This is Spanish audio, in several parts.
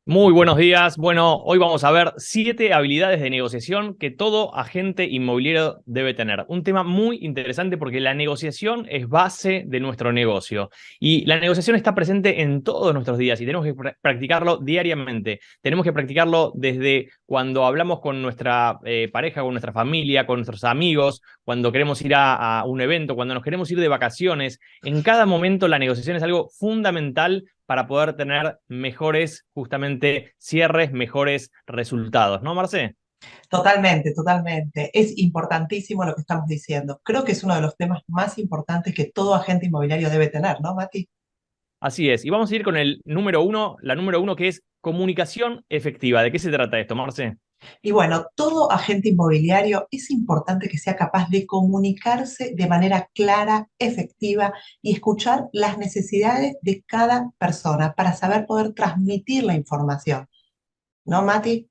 Muy buenos días. Bueno, hoy vamos a ver 7 habilidades de negociación que todo agente inmobiliario debe tener. Un tema muy interesante porque la negociación es base de nuestro negocio y la negociación está presente en todos nuestros días y tenemos que practicarlo diariamente. Tenemos que practicarlo desde cuando hablamos con nuestra pareja, con nuestra familia, con nuestros amigos, cuando queremos ir a un evento, cuando nos queremos ir de vacaciones. En cada momento la negociación es algo fundamental para poder tener mejores, justamente, cierres, mejores resultados, ¿no, Marce? Totalmente, totalmente. Es importantísimo lo que estamos diciendo. Creo que es uno de los temas más importantes que todo agente inmobiliario debe tener, ¿no, Mati? Así es. Y vamos a ir con el número uno, la número uno que es comunicación efectiva. ¿De qué se trata esto, Marce? Y bueno, todo agente inmobiliario es importante que sea capaz de comunicarse de manera clara, efectiva y escuchar las necesidades de cada persona para saber poder transmitir la información, ¿no, Mati?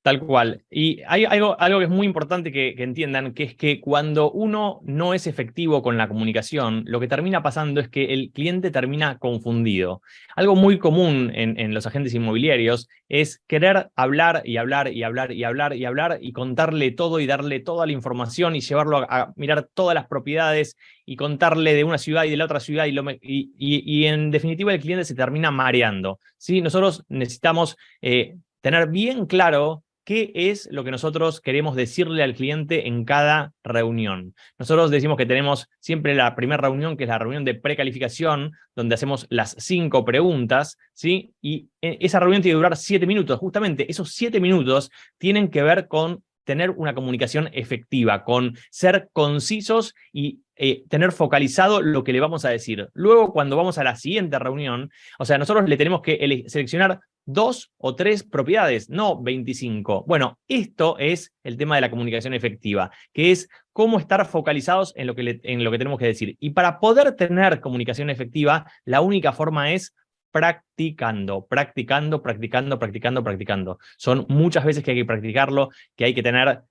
Tal cual. Y hay algo que es muy importante que entiendan, que es que cuando uno no es efectivo con la comunicación, lo que termina pasando es que el cliente termina confundido. Algo muy común en los agentes inmobiliarios es querer hablar y hablar y hablar y hablar y hablar y contarle todo y darle toda la información y llevarlo a mirar todas las propiedades y contarle de una ciudad y de la otra ciudad y en definitiva el cliente se termina mareando. ¿Sí? Nosotros necesitamos tener bien claro qué es lo que nosotros queremos decirle al cliente en cada reunión. Nosotros decimos que tenemos siempre la primera reunión, que es la reunión de precalificación, donde hacemos las 5 preguntas, ¿sí? Y esa reunión tiene que durar 7 minutos. Justamente esos 7 minutos tienen que ver con tener una comunicación efectiva, con ser concisos y tener focalizado lo que le vamos a decir. Luego, cuando vamos a la siguiente reunión, o sea, nosotros le tenemos que seleccionar 2 o 3 propiedades, no 25. Bueno, esto es el tema de la comunicación efectiva, que es cómo estar focalizados en lo que tenemos que decir. Y para poder tener comunicación efectiva, la única forma es practicando, practicando, practicando, practicando, practicando. Son muchas veces que hay que practicarlo, que hay que tener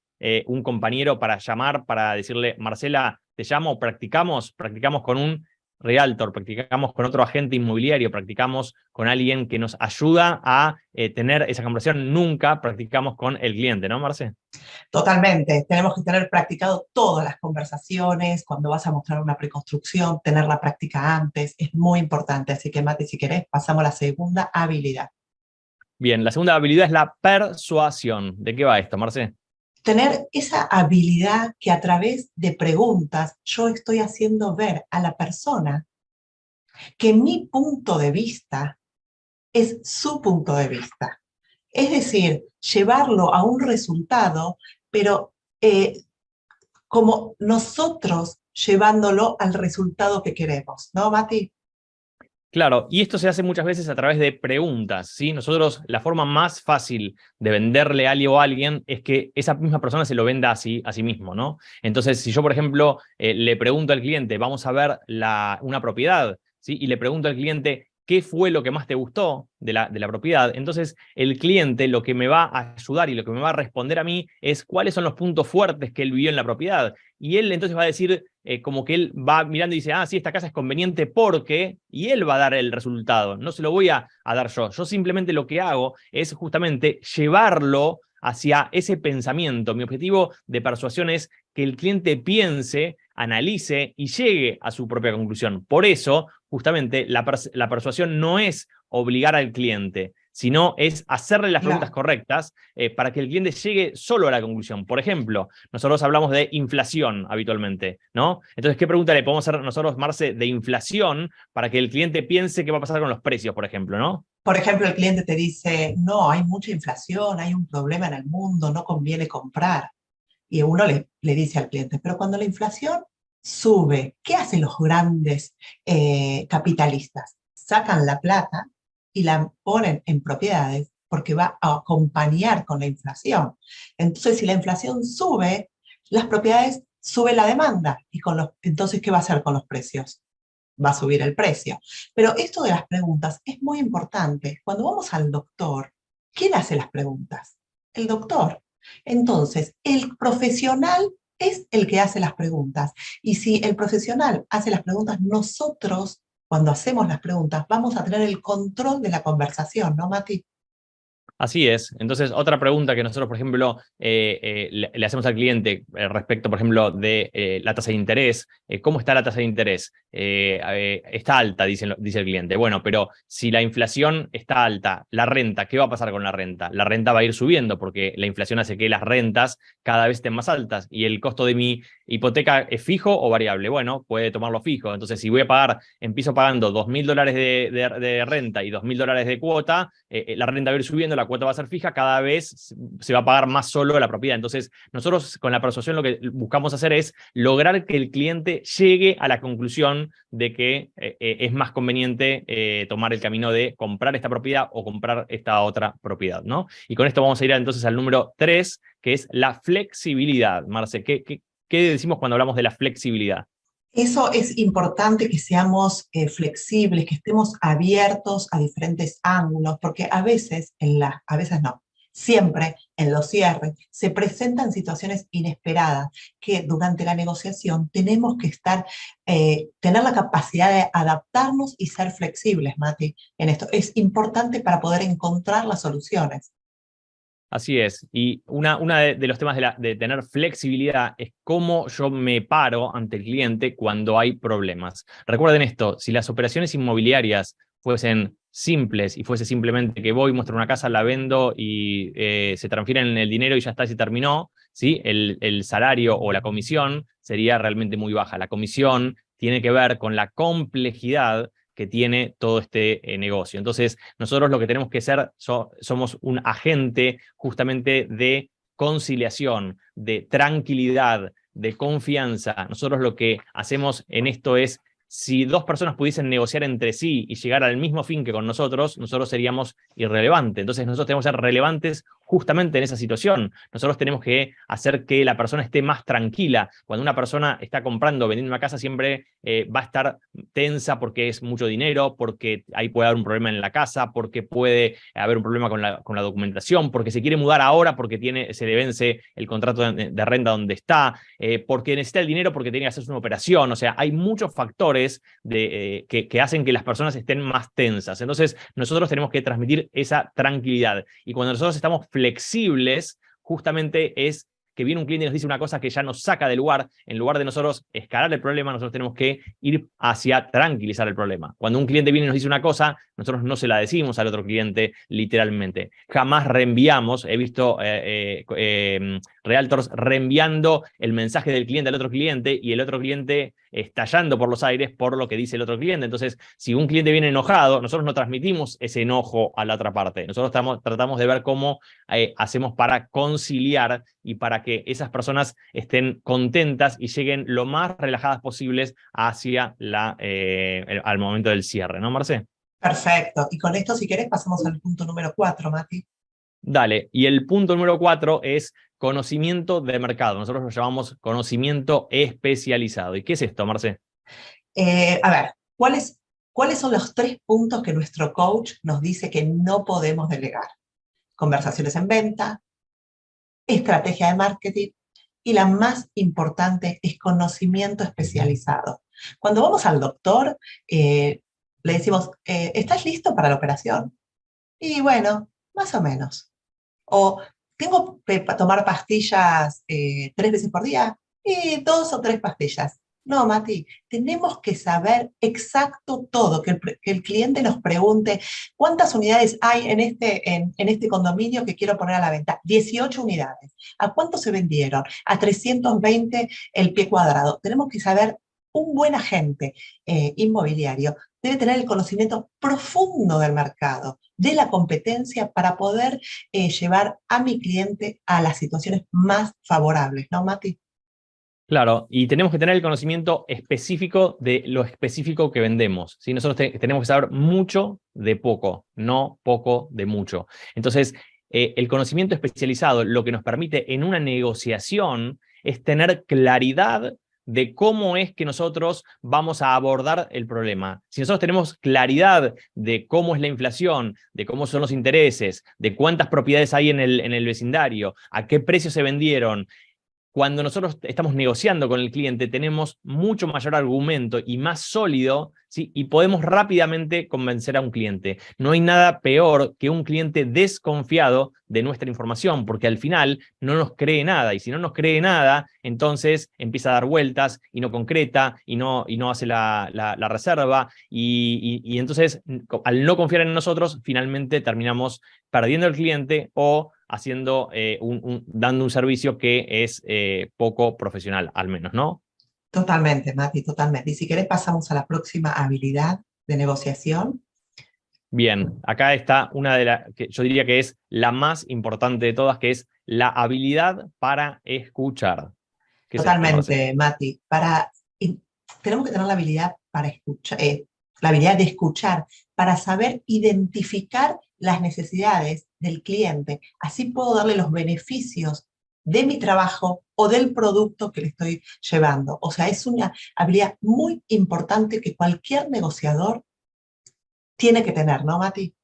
un compañero para llamar, para decirle, Marcela, te llamo, practicamos con un realtor, practicamos con otro agente inmobiliario, practicamos con alguien que nos ayuda a tener esa conversación. Nunca practicamos con el cliente, ¿no, Marce? Totalmente. Tenemos que tener practicado todas las conversaciones, cuando vas a mostrar una preconstrucción, tener la práctica antes, es muy importante. Así que, Mati, si querés, pasamos a la segunda habilidad. Bien, la segunda habilidad es la persuasión. ¿De qué va esto, Marce? Tener esa habilidad que a través de preguntas yo estoy haciendo ver a la persona que mi punto de vista es su punto de vista. Es decir, llevarlo a un resultado, pero como nosotros llevándolo al resultado que queremos, ¿no, Mati? Claro, y esto se hace muchas veces a través de preguntas, ¿sí? Nosotros, la forma más fácil de venderle algo a alguien es que esa misma persona se lo venda a sí mismo, ¿no? Entonces, si yo, por ejemplo, le pregunto al cliente, vamos a ver una propiedad, ¿sí? Y le pregunto al cliente, ¿qué fue lo que más te gustó de la propiedad? Entonces, el cliente lo que me va a ayudar y lo que me va a responder a mí es cuáles son los puntos fuertes que él vivió en la propiedad. Y él entonces va a decir, como que él va mirando y dice, ah, sí, esta casa es conveniente porque, y él va a dar el resultado, no se lo voy a dar yo. Yo simplemente lo que hago es justamente llevarlo hacia ese pensamiento. Mi objetivo de persuasión es que el cliente piense, analice y llegue a su propia conclusión. Por eso, justamente, la persuasión no es obligar al cliente, sino es hacerle las preguntas Claro. correctas para que el cliente llegue solo a la conclusión. Por ejemplo, nosotros hablamos de inflación habitualmente, ¿no? Entonces, ¿qué pregunta le podemos hacer nosotros, Marce, de inflación para que el cliente piense qué va a pasar con los precios, por ejemplo, ¿no? Por ejemplo, el cliente te dice, no, hay mucha inflación, hay un problema en el mundo, no conviene comprar. Y uno le dice al cliente, pero cuando la inflación sube, ¿qué hacen los grandes capitalistas? Sacan la plata y la ponen en propiedades porque va a acompañar con la inflación. Entonces, si la inflación sube, las propiedades sube la demanda. Entonces, ¿qué va a hacer con los precios? Va a subir el precio. Pero esto de las preguntas es muy importante. Cuando vamos al doctor, ¿quién hace las preguntas? El doctor. Entonces, el profesional es el que hace las preguntas. Y si el profesional hace las preguntas, nosotros, cuando hacemos las preguntas, vamos a tener el control de la conversación, ¿no, Mati? Así es. Entonces, otra pregunta que nosotros, por ejemplo, le hacemos al cliente respecto, por ejemplo, de la tasa de interés. ¿Cómo está la tasa de interés? Está alta, dice el cliente. Bueno, pero si la inflación está alta, la renta, ¿qué va a pasar con la renta? La renta va a ir subiendo porque la inflación hace que las rentas cada vez estén más altas. ¿Y el costo de mi hipoteca es fijo o variable? Bueno, puede tomarlo fijo. Entonces, si voy a pagar, empiezo pagando $2.000 de renta y $2.000 de cuota, la renta va a ir subiendo, la cuota va a ser fija, cada vez se va a pagar más solo la propiedad. Entonces, nosotros con la persuasión lo que buscamos hacer es lograr que el cliente llegue a la conclusión de que es más conveniente tomar el camino de comprar esta propiedad o comprar esta otra propiedad, ¿no? Y con esto vamos a ir entonces al número 3, que es la flexibilidad. Marce, ¿qué decimos cuando hablamos de la flexibilidad? Eso es importante que seamos flexibles, que estemos abiertos a diferentes ángulos, porque a veces no, siempre en los cierres se presentan situaciones inesperadas que durante la negociación tenemos que tener la capacidad de adaptarnos y ser flexibles, Mati, en esto. Es importante para poder encontrar las soluciones. Así es. Y una de los temas de tener flexibilidad es cómo yo me paro ante el cliente cuando hay problemas. Recuerden esto, si las operaciones inmobiliarias fuesen simples y fuese simplemente que voy, muestro una casa, la vendo y se transfieren el dinero y ya está, y se terminó, ¿sí? El salario o la comisión sería realmente muy baja. La comisión tiene que ver con la complejidad que tiene todo este negocio. Entonces, nosotros lo que tenemos que ser, somos un agente justamente de conciliación, de tranquilidad, de confianza. Nosotros lo que hacemos en esto es, si dos personas pudiesen negociar entre sí y llegar al mismo fin que con nosotros seríamos irrelevantes. Entonces nosotros tenemos que ser relevantes justamente en esa situación. Nosotros tenemos que hacer que la persona esté más tranquila. Cuando una persona está comprando, vendiendo una casa, siempre va a estar tensa porque es mucho dinero, porque ahí puede haber un problema en la casa, porque puede haber un problema con la documentación, porque se quiere mudar ahora, porque se le vence el contrato de renta donde está, porque necesita el dinero, porque tiene que hacerse una operación. O sea, hay muchos factores que hacen que las personas estén más tensas. Entonces, nosotros tenemos que transmitir esa tranquilidad. Y cuando nosotros estamos flexibles, justamente es que viene un cliente y nos dice una cosa que ya nos saca del lugar, en lugar de nosotros escalar el problema, nosotros tenemos que ir hacia tranquilizar el problema. Cuando un cliente viene y nos dice una cosa, nosotros no se la decimos al otro cliente literalmente. Jamás reenviamos, he visto realtors reenviando el mensaje del cliente al otro cliente y el otro cliente estallando por los aires por lo que dice el otro cliente. Entonces, si un cliente viene enojado, nosotros no transmitimos ese enojo a la otra parte. Nosotros tratamos de ver cómo hacemos para conciliar y para que esas personas estén contentas y lleguen lo más relajadas posibles hacia al momento del cierre, ¿no, Marce? Perfecto. Y con esto, si querés, pasamos al punto número 4, Mati. Dale, y el punto número 4 es conocimiento de mercado. Nosotros lo llamamos conocimiento especializado. ¿Y qué es esto, Marce? A ver, ¿cuáles son los 3 puntos que nuestro coach nos dice que no podemos delegar? Conversaciones en venta, estrategia de marketing y la más importante es conocimiento especializado. Cuando vamos al doctor, le decimos, ¿estás listo para la operación? Y bueno, más o menos. O tengo que tomar pastillas 3 veces por día y 2 o 3 pastillas. No, Mati, tenemos que saber exacto todo, que el cliente nos pregunte cuántas unidades hay en este condominio que quiero poner a la venta. 18 unidades. ¿A cuánto se vendieron? A 320 el pie cuadrado. Tenemos que saber, un buen agente inmobiliario debe tener el conocimiento profundo del mercado, de la competencia para poder llevar a mi cliente a las situaciones más favorables, ¿no, Mati? Claro, y tenemos que tener el conocimiento específico de lo específico que vendemos. ¿Sí? Nosotros tenemos que saber mucho de poco, no poco de mucho. Entonces, el conocimiento especializado lo que nos permite en una negociación es tener claridad de cómo es que nosotros vamos a abordar el problema. Si nosotros tenemos claridad de cómo es la inflación, de cómo son los intereses, de cuántas propiedades hay en el vecindario, a qué precio se vendieron, cuando nosotros estamos negociando con el cliente, tenemos mucho mayor argumento y más sólido, ¿sí? Y podemos rápidamente convencer a un cliente. No hay nada peor que un cliente desconfiado de nuestra información, porque al final no nos cree nada, y si no nos cree nada, entonces empieza a dar vueltas y no concreta, y no hace la reserva, y entonces, al no confiar en nosotros, finalmente terminamos perdiendo el cliente o haciendo, dando un servicio que es poco profesional, al menos, ¿no? Totalmente, Mati, totalmente. Y si querés pasamos a la próxima habilidad de negociación. Bien, acá está una de las que yo diría que es la más importante de todas, que es la habilidad para escuchar. ¿Qué es esto, Marce? Totalmente, Mati. Tenemos que tener la habilidad para escuchar, la habilidad de escuchar, para saber identificar las necesidades del cliente. Así puedo darle los beneficios de mi trabajo o del producto que le estoy llevando. O sea, es una habilidad muy importante que cualquier negociador tiene que tener, ¿no, Mati?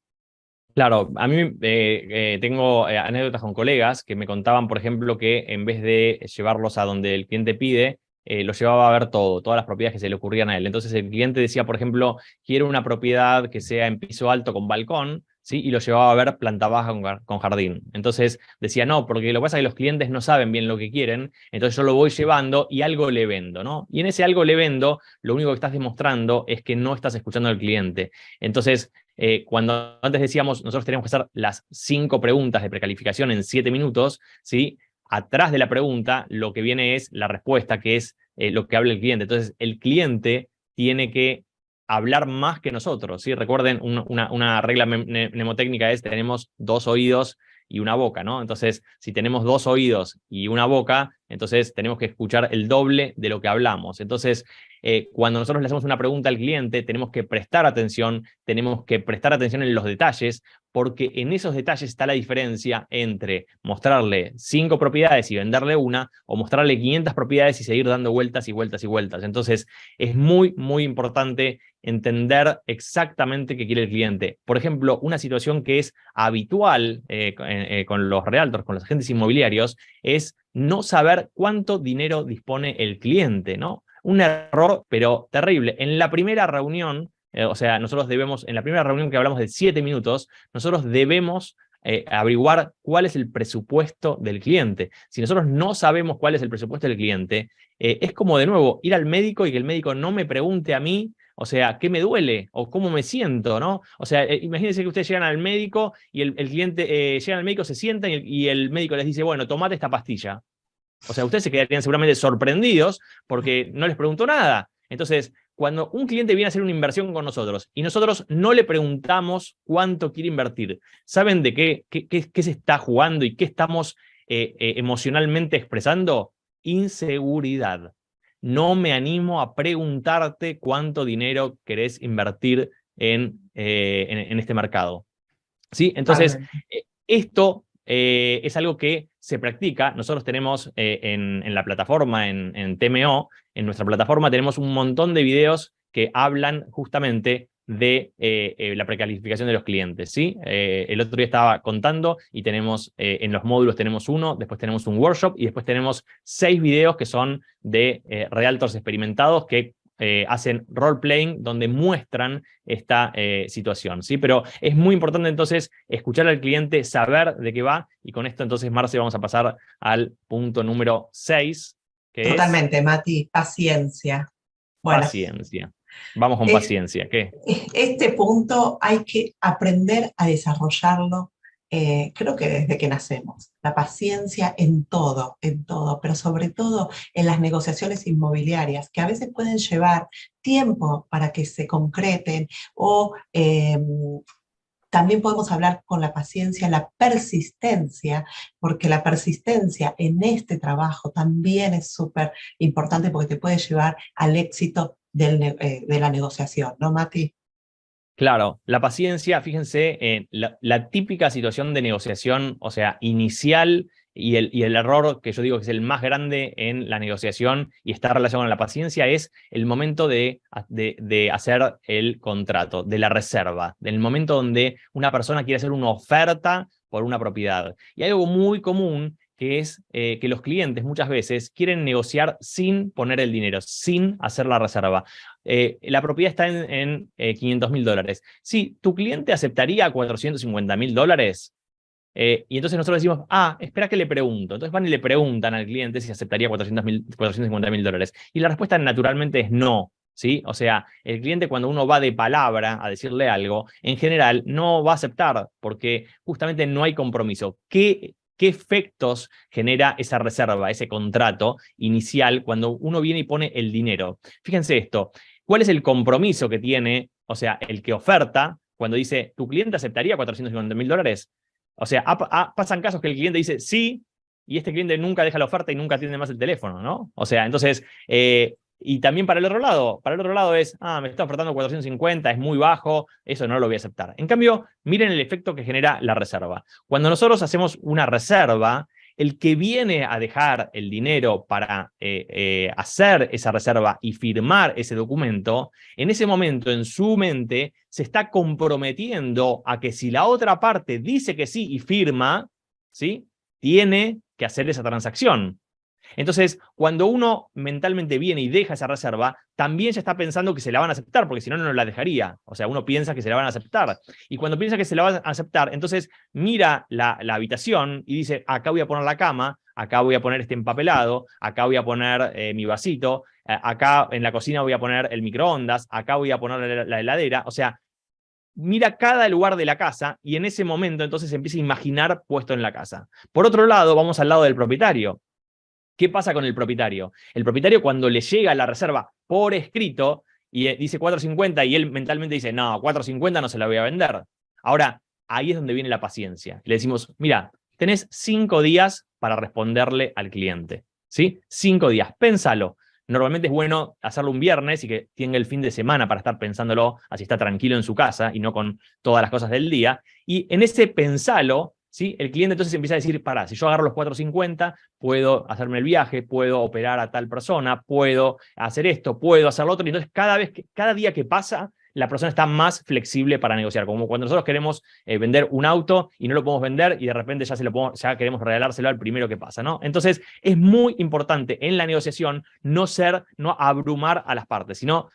Claro, a mí tengo anécdotas con colegas que me contaban, por ejemplo, que en vez de llevarlos a donde el cliente pide, los llevaba a ver todo, todas las propiedades que se le ocurrían a él. Entonces el cliente decía, por ejemplo, quiero una propiedad que sea en piso alto con balcón, ¿sí? Y lo llevaba a ver planta baja con jardín. Entonces decía, no, porque lo que pasa es que los clientes no saben bien lo que quieren, entonces yo lo voy llevando y algo le vendo, ¿no? Y en ese algo le vendo, lo único que estás demostrando es que no estás escuchando al cliente. Entonces, cuando antes decíamos, nosotros teníamos que hacer las 5 preguntas de precalificación en 7 minutos, ¿sí? Atrás de la pregunta, lo que viene es la respuesta, que es lo que habla el cliente. Entonces, el cliente tiene que hablar más que nosotros, ¿sí? Recuerden, una regla mnemotécnica es, tenemos 2 oídos y una boca, ¿no? Entonces, si tenemos 2 oídos y una boca, entonces tenemos que escuchar el doble de lo que hablamos. Entonces, cuando nosotros le hacemos una pregunta al cliente, tenemos que prestar atención en los detalles, porque en esos detalles está la diferencia entre mostrarle 5 propiedades y venderle una, o mostrarle 500 propiedades y seguir dando vueltas y vueltas y vueltas. Entonces, es muy, muy importante entender exactamente qué quiere el cliente. Por ejemplo, una situación que es habitual con los realtors, con los agentes inmobiliarios, es no saber cuánto dinero dispone el cliente, ¿no? Un error, pero terrible. En la primera reunión, o sea, nosotros debemos, en la primera reunión que hablamos de 7 minutos, nosotros debemos averiguar cuál es el presupuesto del cliente. Si nosotros no sabemos cuál es el presupuesto del cliente, es como de nuevo ir al médico y que el médico no me pregunte a mí, o sea, qué me duele o cómo me siento, ¿no? O sea, imagínense que ustedes llegan al médico y el cliente llega al médico, se sientan y el médico les dice, bueno, tomate esta pastilla. O sea, ustedes se quedarían seguramente sorprendidos porque no les preguntó nada. Entonces, cuando un cliente viene a hacer una inversión con nosotros y nosotros no le preguntamos cuánto quiere invertir, ¿saben de qué se está jugando y qué estamos emocionalmente expresando? Inseguridad. No me animo a preguntarte cuánto dinero querés invertir en este mercado. ¿Sí? Entonces, Totalmente. esto es algo que se practica. Nosotros tenemos en la plataforma, en TMO, en nuestra plataforma tenemos un montón de videos que hablan justamente de la precalificación de los clientes, ¿sí? El otro día estaba contando y tenemos, en los módulos tenemos uno, después tenemos un workshop y después tenemos 6 videos que son de realtors experimentados que hacen role-playing donde muestran esta situación, ¿sí? Pero es muy importante entonces escuchar al cliente, saber de qué va, y con esto entonces, Marce, vamos a pasar al punto número 6, que es Totalmente, Mati, paciencia. Bueno, paciencia. Vamos con es- paciencia, ¿qué? este punto hay que aprender a desarrollarlo, creo que desde que nacemos. La paciencia en todo, pero sobre todo en las negociaciones inmobiliarias, que a veces pueden llevar tiempo para que se concreten o también podemos hablar con la paciencia, la persistencia, porque la persistencia en este trabajo también es súper importante porque te puede llevar al éxito de la negociación, ¿no, Mati? Claro, la paciencia, fíjense, la típica situación de negociación, o sea, inicial, y el error que yo digo que es el más grande en la negociación y está relacionado con la paciencia, es el momento de hacer el contrato, de la reserva, del momento donde una persona quiere hacer una oferta por una propiedad. Y algo muy común que es que los clientes muchas veces quieren negociar sin poner el dinero, sin hacer la reserva. La propiedad está en $500.000. Sí, ¿tu cliente aceptaría $450.000? Y entonces nosotros decimos, espera que le pregunto. Entonces van y le preguntan al cliente si aceptaría $450.000. Y la respuesta naturalmente es no. ¿Sí? O sea, el cliente cuando uno va de palabra a decirle algo, en general no va a aceptar porque justamente no hay compromiso. ¿Qué efectos genera esa reserva, ese contrato inicial cuando uno viene y pone el dinero? Fíjense esto, ¿cuál es el compromiso que tiene, o sea, el que oferta cuando dice, ¿tu cliente aceptaría $450.000? O sea, pasan casos que el cliente dice sí, y este cliente nunca deja la oferta y nunca atiende más el teléfono, ¿no? O sea, entonces, y también para el otro lado es, me está ofertando 450, es muy bajo, eso no lo voy a aceptar. En cambio, miren el efecto que genera la reserva. Cuando nosotros hacemos una reserva, el que viene a dejar el dinero para hacer esa reserva y firmar ese documento, en ese momento, en su mente, se está comprometiendo a que si la otra parte dice que sí y firma, ¿sí? Tiene que hacer esa transacción. Entonces, cuando uno mentalmente viene y deja esa reserva, también ya está pensando que se la van a aceptar, porque si no, no la dejaría. O sea, uno piensa que se la van a aceptar. Y cuando piensa que se la van a aceptar, entonces mira la habitación y dice, acá voy a poner la cama, acá voy a poner este empapelado, acá voy a poner mi vasito, acá en la cocina voy a poner el microondas, acá voy a poner la heladera. O sea, mira cada lugar de la casa y en ese momento entonces empieza a imaginar puesto en la casa. Por otro lado, vamos al lado del propietario. ¿Qué pasa con el propietario? El propietario cuando le llega la reserva por escrito y dice 450 y él mentalmente dice, no, 450 no se la voy a vender. Ahora, ahí es donde viene la paciencia. Le decimos, mira, tenés 5 días para responderle al cliente. ¿Sí? 5 días, pénsalo. Normalmente es bueno hacerlo un viernes y que tenga el fin de semana para estar pensándolo, así está tranquilo en su casa y no con todas las cosas del día. Y en ese pensalo, ¿sí? El cliente entonces empieza a decir, pará, si yo agarro los 450, puedo hacerme el viaje, puedo operar a tal persona, puedo hacer esto, puedo hacer lo otro. Y entonces cada día que pasa, la persona está más flexible para negociar. Como cuando nosotros queremos vender un auto y no lo podemos vender y de repente ya queremos regalárselo al primero que pasa, ¿no? Entonces es muy importante en la negociación no abrumar a las partes, sino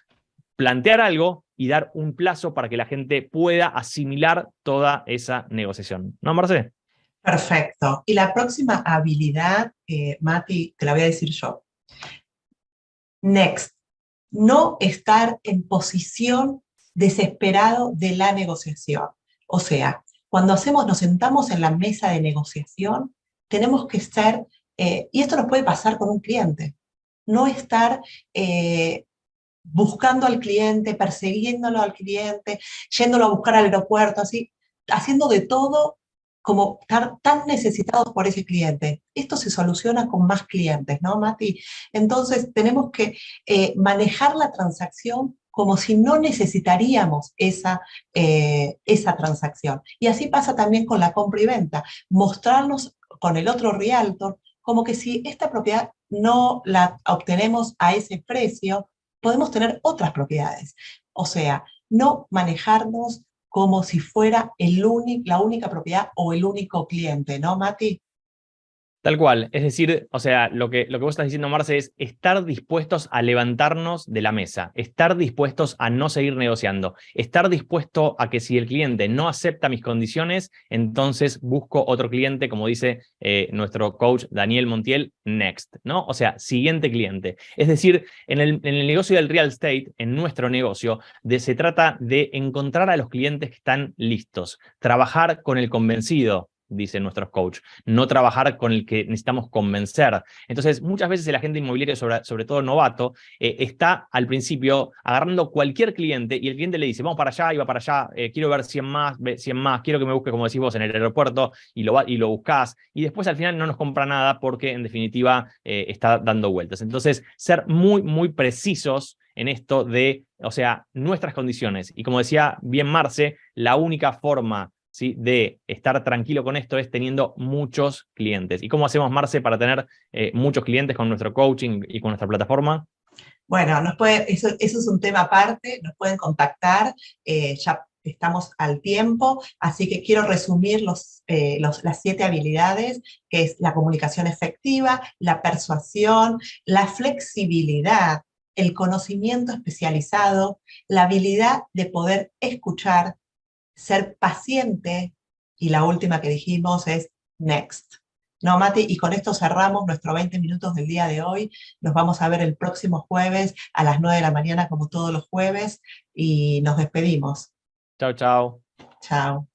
plantear algo y dar un plazo para que la gente pueda asimilar toda esa negociación. ¿No, Marce? Perfecto. Y la próxima habilidad, Mati, te la voy a decir yo. Next. No estar en posición desesperado de la negociación. O sea, cuando nos sentamos en la mesa de negociación, tenemos que ser, y esto nos puede pasar con un cliente, no estar buscando al cliente, persiguiéndolo al cliente, yéndolo a buscar al aeropuerto, así, haciendo de todo como estar tan necesitados por ese cliente. Esto se soluciona con más clientes, ¿no, Mati? Entonces, tenemos que manejar la transacción como si no necesitaríamos esa transacción. Y así pasa también con la compra y venta. Mostrarnos con el otro realtor como que si esta propiedad no la obtenemos a ese precio, podemos tener otras propiedades. O sea, no manejarnos como si fuera la única propiedad o el único cliente, ¿no, Mati? Tal cual, es decir, o sea, lo que vos estás diciendo, Marce, es estar dispuestos a levantarnos de la mesa, estar dispuestos a no seguir negociando, estar dispuesto a que si el cliente no acepta mis condiciones, entonces busco otro cliente, como dice nuestro coach Daniel Montiel, next, ¿no? O sea, siguiente cliente. Es decir, en el negocio del real estate, en nuestro negocio, se trata de encontrar a los clientes que están listos, trabajar con el convencido, dicen nuestros coaches, no trabajar con el que necesitamos convencer. Entonces, muchas veces el agente inmobiliario, sobre todo novato, está al principio agarrando cualquier cliente y el cliente le dice, vamos para allá, y va para allá, quiero ver 100 más, quiero que me busque, como decís vos, en el aeropuerto, y lo buscás, y después al final no nos compra nada porque en definitiva está dando vueltas. Entonces, ser muy, muy precisos en esto de, o sea, nuestras condiciones. Y como decía bien Marce, la única forma, ¿sí?, de estar tranquilo con esto es teniendo muchos clientes. ¿Y cómo hacemos, Marce, para tener muchos clientes con nuestro coaching y con nuestra plataforma? Bueno, eso es un tema aparte, nos pueden contactar, ya estamos al tiempo, así que quiero resumir las 7 habilidades, que es la comunicación efectiva, la persuasión, la flexibilidad, el conocimiento especializado, la habilidad de poder escuchar, ser paciente, y la última que dijimos es next. No, Mati, y con esto cerramos nuestros 20 minutos del día de hoy. Nos vamos a ver el próximo jueves a las 9 de la mañana, como todos los jueves, y nos despedimos. Chao, chao. Chao.